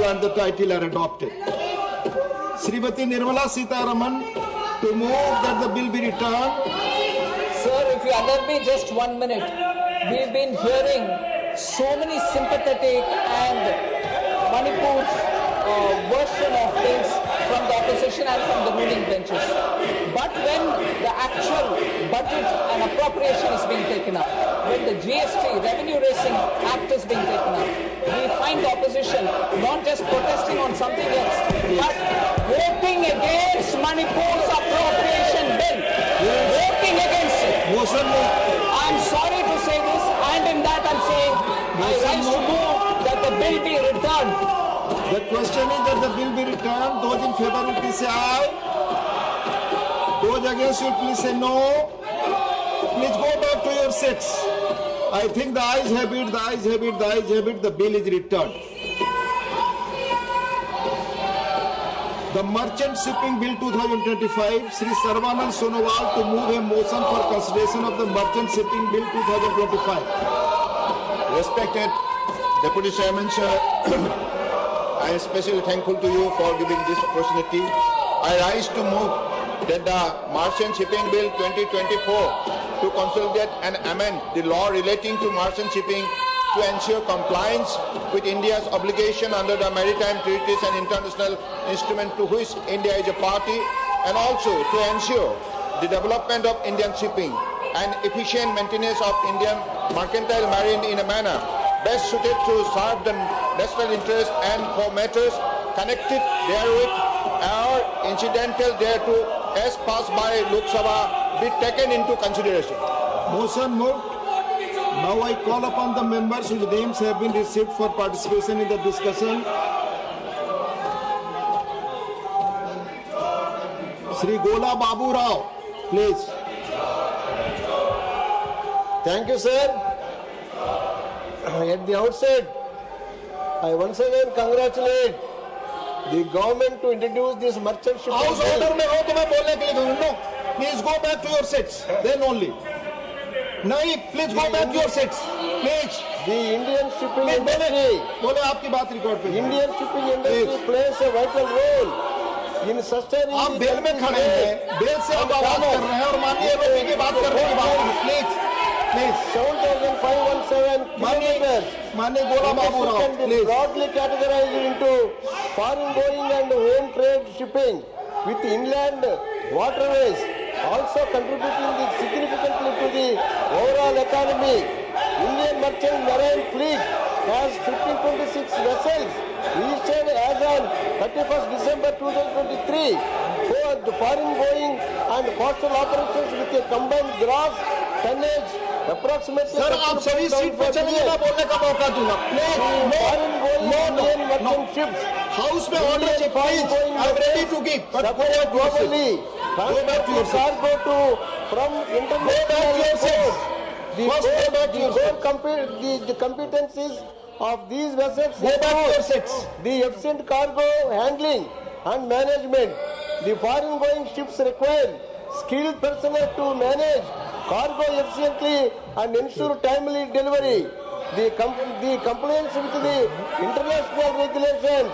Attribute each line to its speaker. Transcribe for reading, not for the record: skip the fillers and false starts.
Speaker 1: and the title are adopted. Srimati Nirmala Sitharaman to move that the bill be returned.
Speaker 2: Sir, if you allow me just 1 minute, we've been hearing so many sympathetic and Manipur's version of things from the opposition and from the ruling benches. But when the actual budget and appropriation is being taken up, when the GST, Revenue Raising Act is being taken up, we find the opposition not just protesting on something else, but voting against Manipur's appropriation bill. Voting against it. I'm sorry to say this, and in that I'm saying I rise to move that the bill be returned.
Speaker 1: The question is that the bill be returned. Those in favor will please say aye. Those against will please say no. Please go back to your seats. I think the ayes have it, the ayes have it, the ayes have it. The bill is returned. The Merchant Shipping Bill 2025, Sri Sarvanand Sonowal to move a motion for consideration of the Merchant Shipping Bill 2025.
Speaker 3: Respected Deputy Chairman, sir, I am especially thankful to you for giving this opportunity. I rise to move that the Merchant Shipping Bill 2024 to consolidate and amend the law relating to merchant shipping to ensure compliance with India's obligation under the maritime treaties and international instruments to which India is a party, and also to ensure the development of Indian shipping and efficient maintenance of Indian mercantile marine in a manner best suited to serve the national interest and for matters connected therewith or incidental thereto as passed by Lok Sabha be taken into consideration.
Speaker 1: Motion moved. Now I call upon the members whose names have been received for participation in the discussion. Sri Gola Babu Rao, please.
Speaker 4: Thank you, sir. At the outset, I once again congratulate the government to introduce this merchant shipping
Speaker 1: House
Speaker 4: bill.
Speaker 1: order में हो तो मैं बोलने के लिए कहूँ no. Please go back to your seats. Then only. नहीं, please go back to your seats. Please.
Speaker 4: The Indian shipping industry.
Speaker 1: बोले आपकी बात रिकॉर्ड पे.
Speaker 4: Indian shipping industry plays a vital role in sustaining.
Speaker 1: आप बेल में खड़े हैं, bell से आप बात कर रहे हैं और माननीय एमपी की बात कर रहे हैं. Please. Please.
Speaker 4: 7,517 kilometers.
Speaker 1: माननीय गोला Babu Rao.
Speaker 4: Can be
Speaker 1: Please.
Speaker 4: broadly categorized into foreign going and home trade shipping with inland waterways also contributing significantly to the overall economy. Indian merchant marine fleet has 1526 vessels registered as on 31st December 2023 for the foreign going and coastal operations with a combined gross tonnage approximately.
Speaker 1: Sir आप सभी seat पे चलिए, मैं बोलने का मौका दूंगा.
Speaker 4: Indian merchant ships.
Speaker 1: House में ऑर्डर है, please. I am ready to give.
Speaker 4: Support globally. Transport your cargo to from international ports. The competencies of these vessels include the efficient cargo handling and management. The foreign going ships require skilled personnel to manage cargo efficiently and ensure timely delivery. The compliance with the international regulations